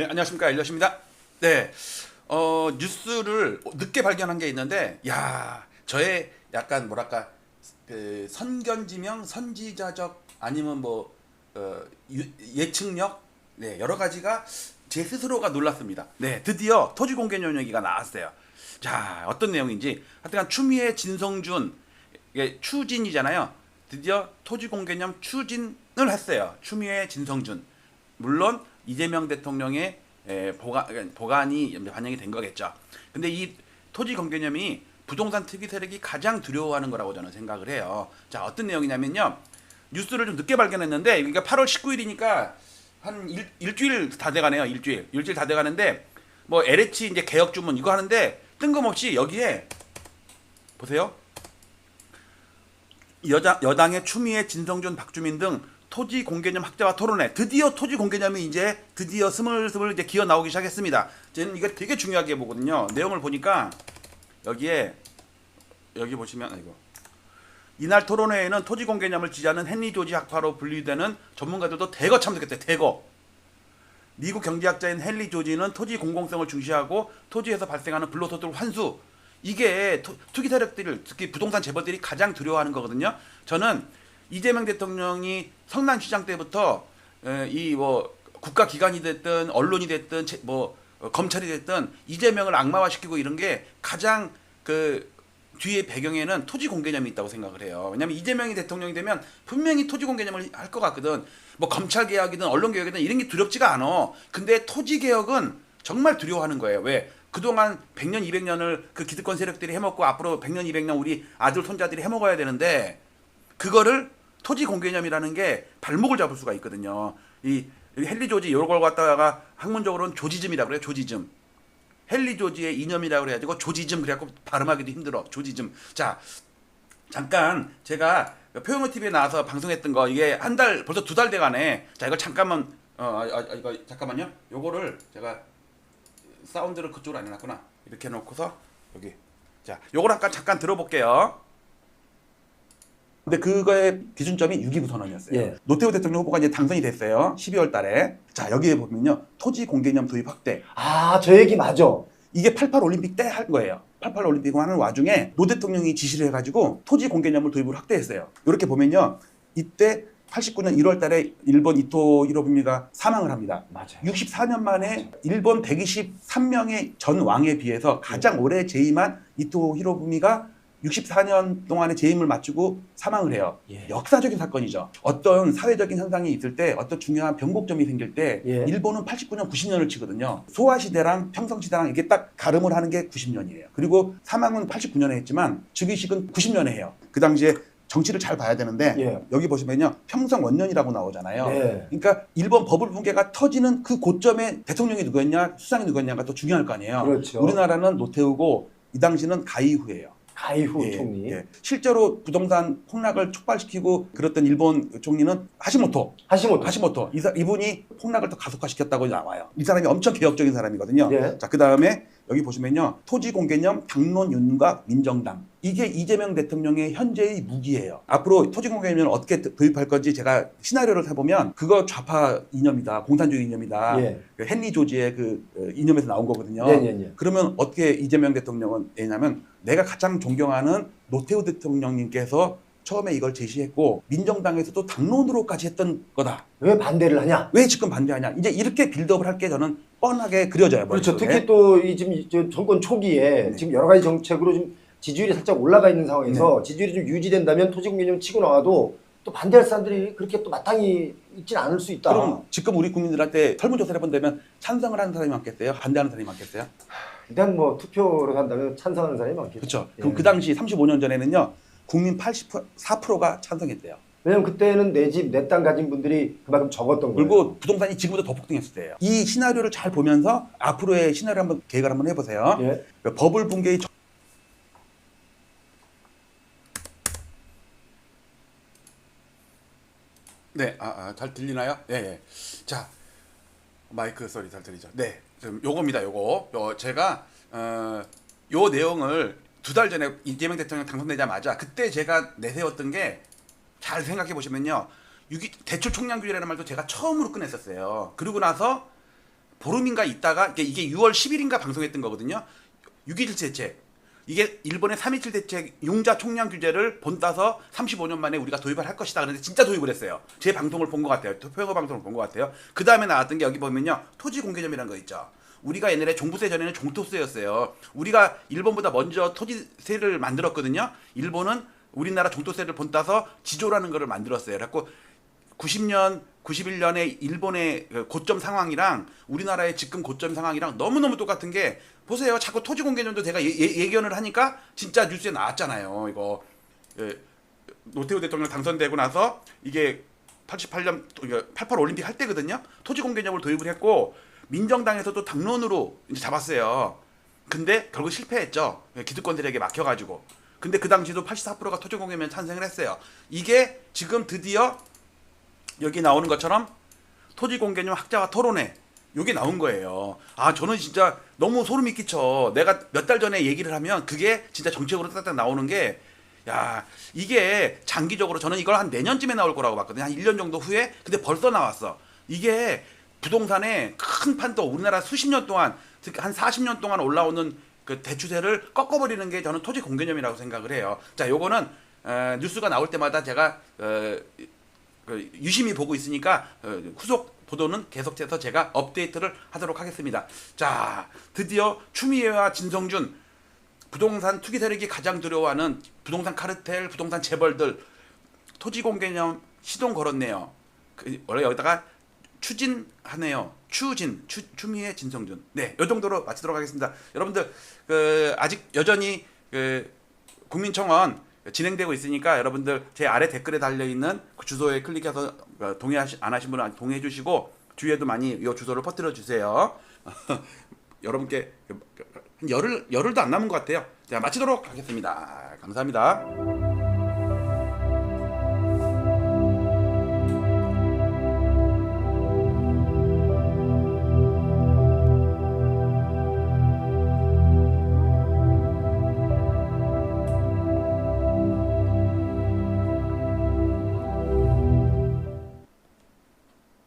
네, 안녕하십니까. 일러십니다. 네, 뉴스를 늦게 발견한 게 있는데, 야, 저의 약간 뭐랄까, 그 선견지명, 선지자적 아니면 뭐 예측력, 네, 여러 가지가 제 스스로가 놀랐습니다. 네, 드디어 토지공개념 얘기가 나왔어요. 자, 어떤 내용인지 하여튼간 추미애 진성준 이게 추진이잖아요. 드디어 토지공개념 추진을 했어요. 추미애 진성준. 물론 이재명 대통령의 보관이 반영이 된 거겠죠. 근데 이 토지 공개념이 부동산 투기 세력이 가장 두려워하는 거라고 저는 생각을 해요. 자, 어떤 내용이냐면요. 뉴스를 좀 늦게 발견했는데 이게 8월 19일이니까 한 일주일 다 돼가네요. 일주일 다 돼가는데 뭐 LH 이제 개혁 주문 이거 하는데 뜬금없이 여기에 보세요. 여당의 추미애, 진성준, 박주민 등 토지 공개념 학자와 토론회. 드디어 토지 공개념이 이제 드디어 스물스물 이제 기어 나오기 시작했습니다. 저는 이거 되게 중요하게 보거든요. 내용을 보니까 여기 보시면 이거 이날 토론회에는 토지 공개념을 지지하는 헨리 조지 학파로 분류되는 전문가들도 대거 참석했대요. 대거. 미국 경제학자인 헨리 조지는 토지 공공성을 중시하고 토지에서 발생하는 불로소득 환수. 이게 투기 세력들, 특히 부동산 재벌들이 가장 두려워하는 거거든요. 저는 이재명 대통령이 성남시장 때부터 이 뭐 국가기관이 됐든 언론이 됐든 검찰이 됐든 이재명을 악마화시키고 이런 게 가장 그 뒤에 배경에는 토지 공개념이 있다고 생각을 해요. 왜냐하면 이재명이 대통령이 되면 분명히 토지 공개념을 할 것 같거든. 뭐 검찰 개혁이든 언론 개혁이든 이런 게 두렵지가 않아. 근데 토지 개혁은 정말 두려워하는 거예요. 왜? 그동안 100년, 200년을 그 기득권 세력들이 해먹고 앞으로 100년, 200년 우리 아들, 손자들이 해먹어야 되는데 그거를 토지 공개념이라는 게 발목을 잡을 수가 있거든요. 이 헨리 조지 이걸 갖다가 학문적으로는 조지즘이라고 그래요. 조지즘. 헨리 조지의 이념이라고 그래가지고 조지즘 그래갖고 발음하기도 힘들어. 조지즘. 자, 잠깐 제가 표영호 TV에 나와서 방송했던 거 이게 한 달 벌써 2달 돼가네. 자, 이걸 잠깐만 이거 잠깐만요. 요거를 제가 사운드를 그쪽으로 안 해놨구나. 이렇게 해놓고서 여기. 자, 요걸 잠깐 들어볼게요. 근데 그거의 기준점이 유기부 선언이었어요. 예. 노태우 대통령 후보가 이제 당선이 됐어요. 12월 달에. 자, 여기에 보면요. 토지 공개념 도입 확대. 아, 저 얘기 맞아. 이게 88 올림픽 때 한 거예요. 88 올림픽 하는 와중에 노 대통령이 지시를 해가지고 토지 공개념을 도입을 확대했어요. 이렇게 보면요. 이때 89년 1월 달에 일본 이토 히로부미가 사망을 합니다. 맞아요. 64년 만에 일본 123명의 전 왕에 비해서 가장 오래 재임한 이토 히로부미가 64년 동안의 재임을 마치고 사망을 해요. 예. 역사적인 사건이죠. 어떤 사회적인 현상이 있을 때 어떤 중요한 변곡점이 생길 때 예. 일본은 89년, 90년을 치거든요. 소화시대랑 평성시대랑 이렇게 딱 가름을 하는 게 90년이에요. 그리고 사망은 89년에 했지만 즉위식은 90년에 해요. 그 당시에 정치를 잘 봐야 되는데 예. 여기 보시면요. 평성 원년이라고 나오잖아요. 예. 그러니까 일본 버블 붕괴가 터지는 그 고점에 대통령이 누구였냐 수상이 누구였냐가 또 중요할 거 아니에요. 그렇죠. 우리나라는 노태우고 이 당시는 가이후예요. 가이후 예, 총리. 예. 실제로 부동산 폭락을 촉발시키고 그랬던 일본 총리는 하시모토. 이분이 폭락을 더 가속화시켰다고 나와요. 이 사람이 엄청 개혁적인 사람이거든요. 예. 자, 그 다음에 여기 보시면요. 토지 공개념, 당론 윤곽, 민정당. 이게 이재명 대통령의 현재의 무기예요. 앞으로 토지 공개념을 어떻게 도입할 건지 제가 시나리오를 해보면 그거 좌파 이념이다. 공산주의 이념이다. 예. 그 헨리 조지의 그 이념에서 나온 거거든요. 예. 그러면 어떻게 이재명 대통령은 왜냐면 내가 가장 존경하는 노태우 대통령님께서 처음에 이걸 제시했고 민정당에서도 당론으로까지 했던 거다. 왜 반대를 하냐? 왜 지금 반대하냐? 이제 이렇게 빌드업을 할 게 저는 뻔하게 그려져요. 그렇죠. 머릿속에. 특히 또 이 지금 저 정권 초기에 네. 지금 여러 가지 정책으로 좀 지지율이 살짝 올라가 있는 상황에서 지지율이 좀 유지된다면 토지공개념 치고 나와도 또 반대할 사람들이 그렇게 또 마땅히 있진 않을 수 있다. 그럼 지금 우리 국민들한테 설문조사를 해본다면 찬성을 하는 사람이 많겠어요? 반대하는 사람이 많겠어요? 일단 뭐 투표로 한다면 찬성하는 사람이 많겠죠. 그렇죠. 예. 그럼 그 당시 35년 전에는요. 국민 84%가 찬성했대요. 왜냐면 그때는 내 집, 내 땅 가진 분들이 그만큼 적었던 거예요. 그리고 부동산이 지금보다 더 폭등했을 때예요. 이 시나리오를 잘 보면서 앞으로의 시나리오 한번 계획을 한번 해보세요. 예. 버블 붕괴의 네, 잘 들리나요? 네. 자, 마이크 소리 잘 들리죠? 네, 지금 요겁니다. 제가 요 내용을 2달 전에 이재명 대통령 당선되자마자 그때 제가 내세웠던 게 잘 생각해 보시면요. 대출 총량 규제라는 말도 제가 처음으로 꺼냈었어요. 그리고 나서 보름인가 있다가 이게 6월 10일인가 방송했던 거거든요. 6.27 대책. 이게 일본의 3.27 대책 융자 총량 규제를 본따서 35년 만에 우리가 도입을 할 것이다. 그런데 진짜 도입을 했어요. 제 방송을 본 것 같아요. 토평어 방송을 본 것 같아요. 그 다음에 나왔던 게 여기 보면요. 토지 공개념이라는 거 있죠. 우리가 옛날에 종부세 전에는 종토세였어요. 우리가 일본보다 먼저 토지세를 만들었거든요. 일본은 우리나라 종토세를 본따서 지조라는 거를 만들었어요. 그래갖고 90년, 91년에 일본의 고점 상황이랑 우리나라의 지금 고점 상황이랑 너무너무 똑같은 게 보세요. 자꾸 토지 공개념도 제가 예견을 하니까 진짜 뉴스에 나왔잖아요. 이거 노태우 대통령 당선되고 나서 이게 88년 88 올림픽 할 때거든요. 토지 공개념을 도입을 했고 민정당에서도 당론으로 이제 잡았어요. 근데 결국 실패했죠. 기득권들에게 막혀가지고. 근데 그 당시도 84%가 토지 공개념에 찬성을 했어요. 이게 지금 드디어 여기 나오는 것처럼 토지 공개념 학자와 토론회 요게 나온 거예요. 아 저는 진짜 너무 소름이 끼쳐. 내가 몇 달 전에 얘기를 하면 그게 진짜 정책으로 딱딱 나오는 게 야 이게 장기적으로 저는 이걸 한 내년쯤에 나올 거라고 봤거든요. 한 1년 정도 후에. 근데 벌써 나왔어. 이게 부동산의 큰 판도 우리나라 수십 년 동안 특히 한 40년 동안 올라오는 그 대추세를 꺾어버리는 게 저는 토지 공개념이라고 생각을 해요. 자 요거는 뉴스가 나올 때마다 제가 유심히 보고 있으니까 후속 보도는 계속해서 제가 업데이트를 하도록 하겠습니다. 자, 드디어 추미애와 진성준 부동산 투기 세력이 가장 두려워하는 부동산 카르텔, 부동산 재벌들 토지 공개념 시동 걸었네요. 원래 여기다가 추진하네요. 추미애 진성준. 네, 이 정도로 마치도록 하겠습니다. 여러분들 아직 여전히 국민청원 진행되고 있으니까 여러분들 제 아래 댓글에 달려 있는 그 주소에 클릭해서 동의 안 하신 분은 동의해 주시고 주위에도 많이 이 주소를 퍼뜨려 주세요. 여러분께 열흘도 안 남은 것 같아요. 자 마치도록 하겠습니다. 감사합니다.